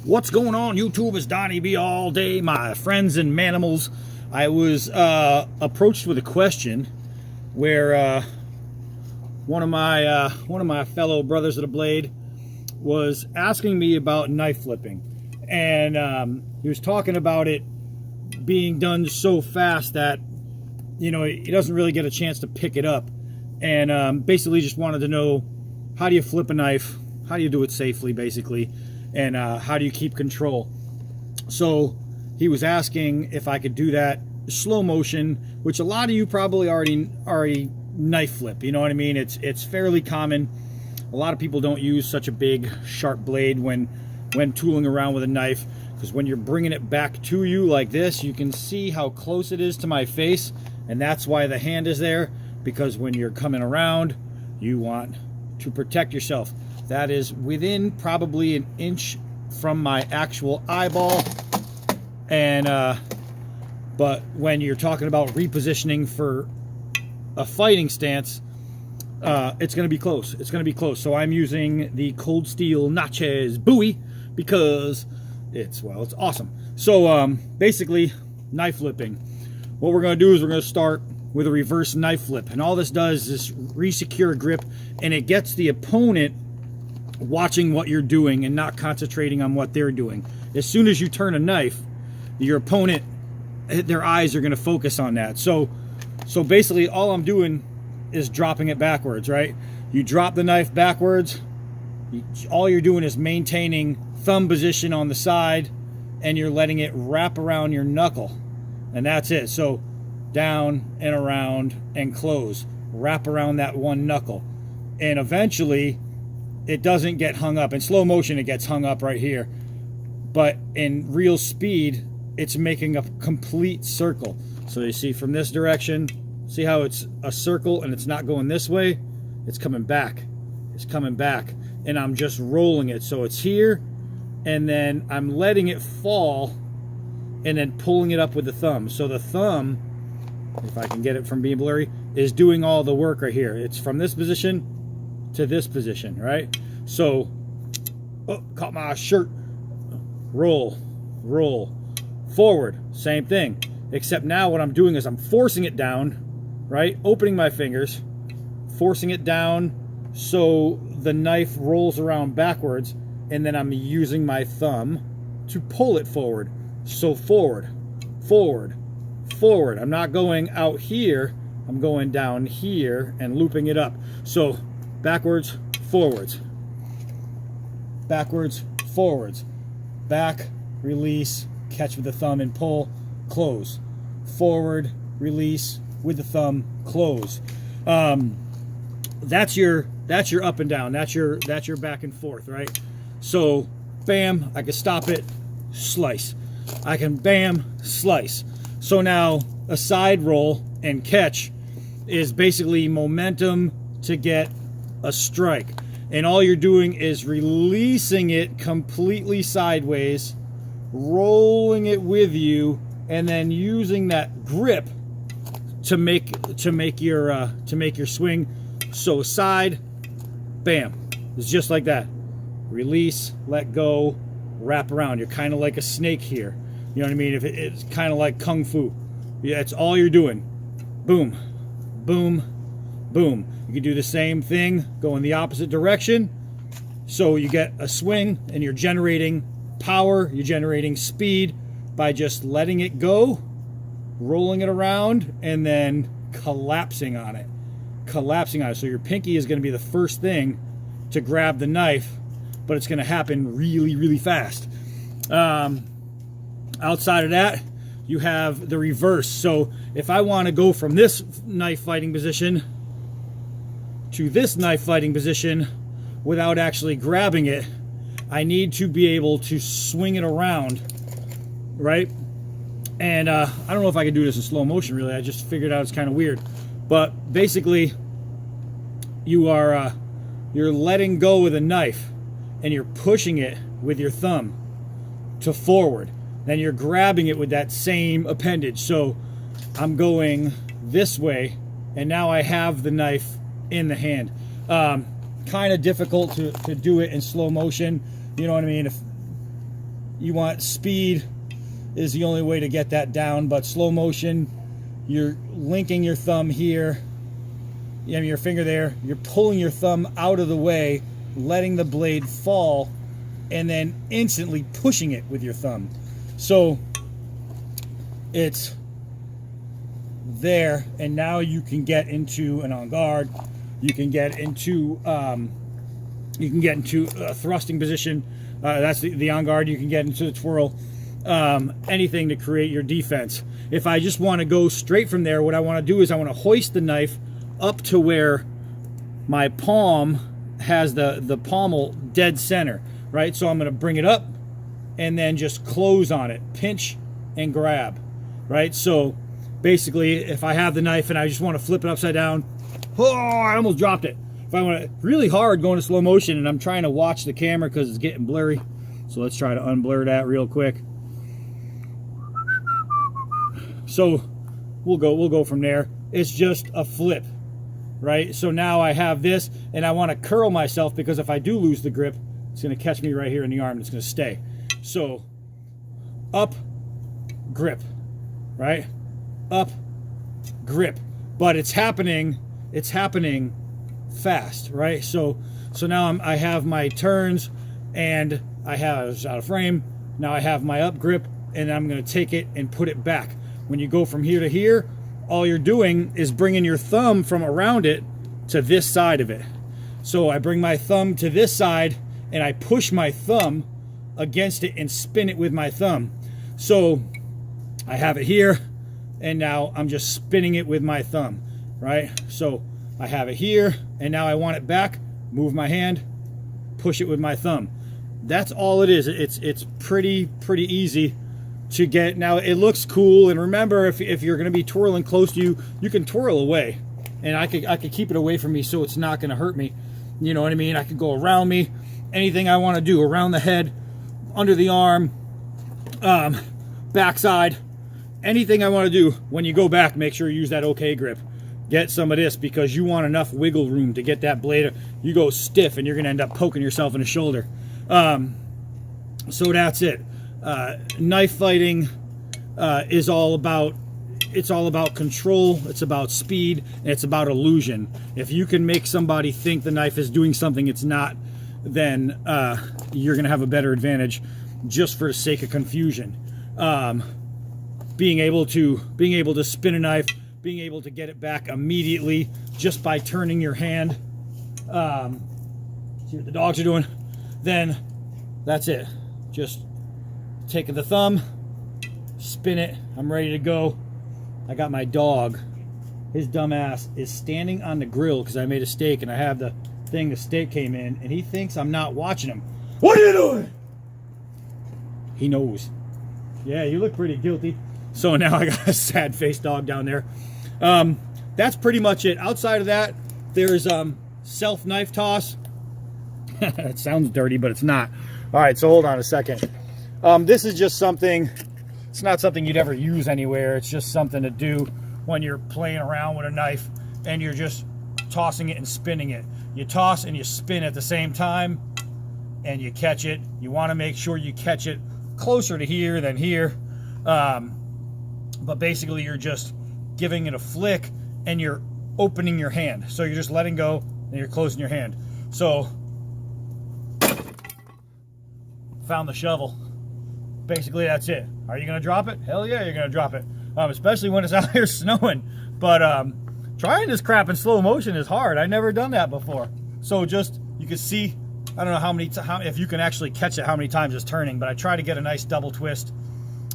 What's going on, YouTube? It's Donnie B all day, my friends and manimals. I was approached with a question where one of my fellow brothers of the blade was asking me about knife flipping, and he was talking about it being done so fast that he doesn't really get a chance to pick it up, and basically just wanted to know, how do you flip a knife? How do you do it safely, basically? And how do you keep control? So he was asking if I could do that slow motion, which a lot of you probably already knife flip. You know what I mean? It's fairly common. A lot of people don't use such a big sharp blade when tooling around with a knife, because when you're bringing it back to you like this, you can see how close it is to my face, and that's why the hand is there, because when you're coming around, you want to protect yourself. That is within probably an inch from my actual eyeball. And but when you're talking about repositioning for a fighting stance, it's going to be close. It's going to be close. So I'm using the Cold Steel Notches Bowie because it's awesome. So basically, knife flipping. What we're going to do is we're going to start with a reverse knife flip, and all this does is re-secure a grip, and it gets the opponent watching what you're doing and not concentrating on what they're doing. As soon as you turn a knife, your opponent, their eyes are going to focus on that. So basically all I'm doing is dropping it backwards, right? You drop the knife backwards, all you're doing is maintaining thumb position on the side, and you're letting it wrap around your knuckle, and that's it. So down and around and close, wrap around that one knuckle, and eventually it doesn't get hung up. In slow motion, it gets hung up right here. But in real speed, it's making a complete circle. So you see from this direction, see how it's a circle and it's not going this way? It's coming back. It's coming back. And I'm just rolling it. So it's here, and then I'm letting it fall and then pulling it up with the thumb. So the thumb, if I can get it from being blurry, is doing all the work right here. It's from this position to this position, right? So, oh, caught my shirt. Roll, roll, forward, same thing. Except now what I'm doing is I'm forcing it down, right? Opening my fingers, forcing it down so the knife rolls around backwards, and then I'm using my thumb to pull it forward. So forward, forward, forward. I'm not going out here, I'm going down here and looping it up. So backwards, forwards, backwards, forwards, back, release, catch with the thumb and pull, close, forward, release with the thumb, close. That's your up and down. That's your back and forth, right? So bam, I can stop it, slice. I can bam, slice. So now a side roll and catch is basically momentum to get a strike, and all you're doing is releasing it completely sideways, rolling it with you, and then using that grip to make your swing. So side, bam, it's just like that. Release, let go, wrap around. You're kind of like a snake here. You know what I mean? If it's kind of like kung fu. Yeah, it's all you're doing. Boom, boom, boom. You can do the same thing, go in the opposite direction. So you get a swing, and you're generating power, you're generating speed by just letting it go, rolling it around, and then collapsing on it. Collapsing on it. So your pinky is going to be the first thing to grab the knife, but it's going to happen really, really fast. Outside of that, you have the reverse. So if I want to go from this knife fighting position to this knife fighting position without actually grabbing it, I need to be able to swing it around, right? And I don't know if I can do this in slow motion, really. I just figured out it's kind of weird. But basically, you're letting go with a knife, and you're pushing it with your thumb to forward. Then you're grabbing it with that same appendage. So I'm going this way, and now I have the knife in the hand. Kind of difficult to do it in slow motion. You know what I mean? you want speed is the only way to get that down, but slow motion, you're linking your thumb here, you have your finger there, you're pulling your thumb out of the way, letting the blade fall, and then instantly pushing it with your thumb. So it's there, and now you can get into an en garde, you can get into a thrusting position, that's the en garde, you can get into the twirl, anything to create your defense. If I just want to go straight from there, what I want to do is I want to hoist the knife up to where my palm has the pommel dead center, right? So I'm going to bring it up and then just close on it, pinch and grab, right? So basically, if I have the knife and I just want to flip it upside down, oh, I almost dropped it. If I want to really hard going to slow motion and I'm trying to watch the camera because it's getting blurry, so let's try to unblur that real quick. So we'll go from there. It's just a flip, right? So now I have this, and I want to curl myself because if I do lose the grip, it's going to catch me right here in the arm and it's going to stay. So up, grip, right? Up, grip. But it's happening fast, right? So now I have my turns, and I have it's out of frame. Now I have my up grip, and I'm going to take it and put it back. When you go from here to here, all you're doing is bringing your thumb from around it to this side of it. So I bring my thumb to this side, and I push my thumb against it and spin it with my thumb. So I have it here, and now I'm just spinning it with my thumb, right? So I have it here, and now I want it back, move my hand, push it with my thumb. That's all it is. It's pretty easy to get. Now it looks cool, and remember, if you're going to be twirling close to you, you can twirl away, and I could keep it away from me so it's not going to hurt me. You know what I mean? I could go around me, anything I want to do, around the head, under the arm, backside, anything I want to do. When you go back, make sure you use that okay grip. Get some of this because you want enough wiggle room to get that blade. You go stiff and you're going to end up poking yourself in the shoulder. So that's it. Knife fighting is all about control, it's about speed, and it's about illusion. If you can make somebody think the knife is doing something it's not, then you're going to have a better advantage just for the sake of confusion. Being able to spin a knife, being able to get it back immediately just by turning your hand, see what the dogs are doing, then that's it. Just taking the thumb, spin it, I'm ready to go. I got my dog, his dumb ass is standing on the grill because I made a steak and I have the thing the steak came in, and he thinks I'm not watching him. What are you doing? He knows. Yeah, you look pretty guilty. So now I got a sad faced dog down there. That's pretty much it. Outside of that, there's self knife toss. It sounds dirty, but it's not. All right, so hold on a second. This is just something, it's not something you'd ever use anywhere. It's just something to do when you're playing around with a knife and you're just tossing it and spinning it. You toss and you spin at the same time and you catch it. You want to make sure you catch it closer to here than here. But basically you're just giving it a flick and you're opening your hand. So you're just letting go and you're closing your hand. So, found the shovel. Basically that's it. Are you gonna drop it? Hell yeah, you're gonna drop it. Especially when it's out here snowing. But trying this crap in slow motion is hard. I've never done that before. So just, you can see, I don't know if you can actually catch it, how many times it's turning, but I try to get a nice double twist,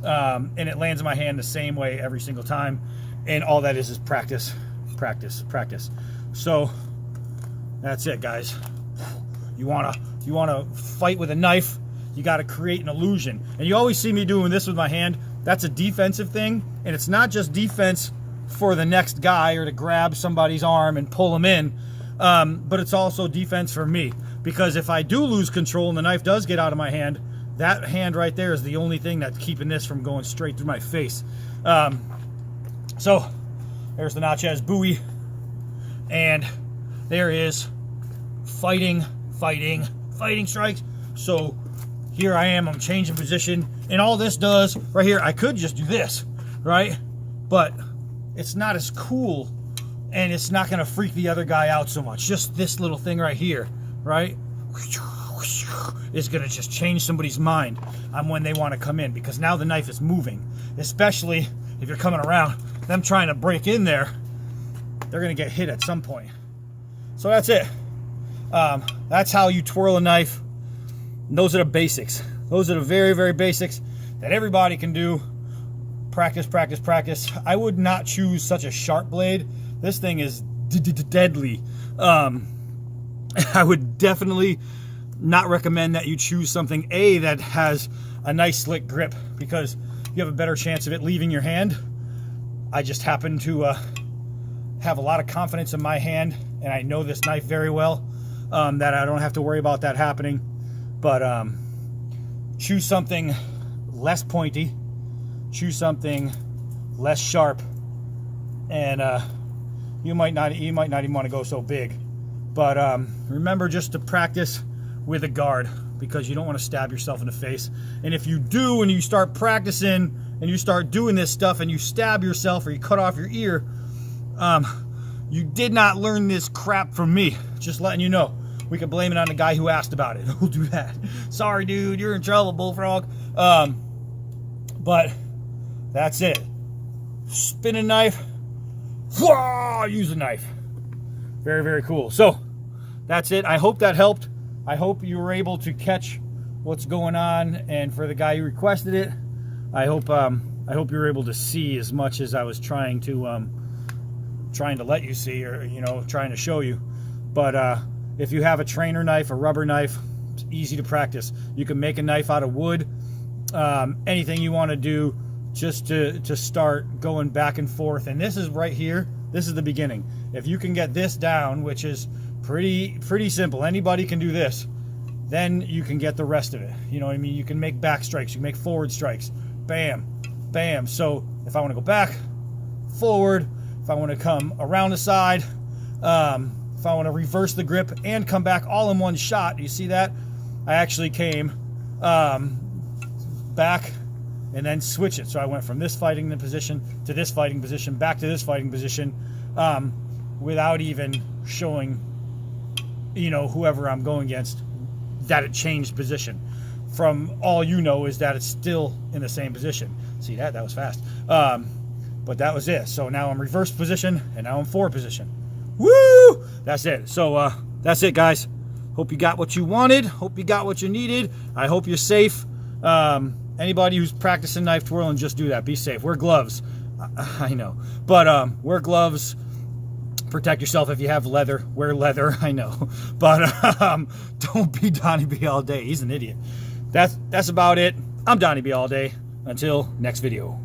and it lands in my hand the same way every single time. And all that is practice, practice, practice. So that's it, guys. You wanna fight with a knife, you got to create an illusion. And you always see me doing this with my hand. That's a defensive thing, and it's not just defense for the next guy or to grab somebody's arm and pull them in, but it's also defense for me, because if I do lose control and the knife does get out of my hand, that hand right there is the only thing that's keeping this from going straight through my face. So there's the Natchez Bowie, and there is fighting strikes. So here I am, I'm changing position, and all this does right here, I could just do this, right? But it's not as cool, and it's not gonna freak the other guy out so much. Just this little thing right here, right? Is gonna just change somebody's mind on when they wanna come in, because now the knife is moving, especially if you're coming around, them trying to break in there, they're gonna get hit at some point. So that's it. That's how you twirl a knife. And those are the basics. Those are the very, very basics that everybody can do. Practice, practice, practice. I would not choose such a sharp blade. This thing is deadly. I would definitely not recommend that you choose something that has a nice slick grip, because you have a better chance of it leaving your hand. I just happen to have a lot of confidence in my hand, and I know this knife very well, that I don't have to worry about that happening. But choose something less pointy, choose something less sharp, and you might not even want to go so big. But remember just to practice with a guard, because you don't want to stab yourself in the face. And if you do, and you start practicing and you start doing this stuff and you stab yourself or you cut off your ear, you did not learn this crap from me. Just letting you know. We can blame it on the guy who asked about it. We'll do that. Sorry, dude, you're in trouble, Bullfrog. But that's it. Spin a knife. Use a knife. Very, very cool. So that's it. I hope that helped. I hope you were able to catch what's going on. And for the guy who requested it, I hope you were able to see as much as I was trying to let you see, or trying to show you. But if you have a trainer knife, a rubber knife, it's easy to practice. You can make a knife out of wood. Anything you want to do, just to start going back and forth. And this is right here. This is the beginning. If you can get this down, which is pretty simple, anybody can do this, then you can get the rest of it. You know what I mean? You can make back strikes, you can make forward strikes. Bam, bam. So if I want to go back, forward, if I want to come around the side, if I want to reverse the grip and come back all in one shot, you see that? I actually came back and then switch it. So I went from this fighting position to this fighting position, back to this fighting position, without even showing, whoever I'm going against, that it changed position. From all is that it's still in the same position. See that? That was fast. But that was it. So now I'm reverse position, and now I'm forward position. Woo! That's it. So that's it, guys. Hope you got what you wanted. Hope you got what you needed. I hope you're safe. Anybody who's practicing knife twirling, just do that. Be safe. Wear gloves. I know. But wear gloves. Protect yourself. If you have leather, wear leather. I know. But don't be Donnie B all day. He's an idiot. That's about it. I'm Donnie B all day. Until next video.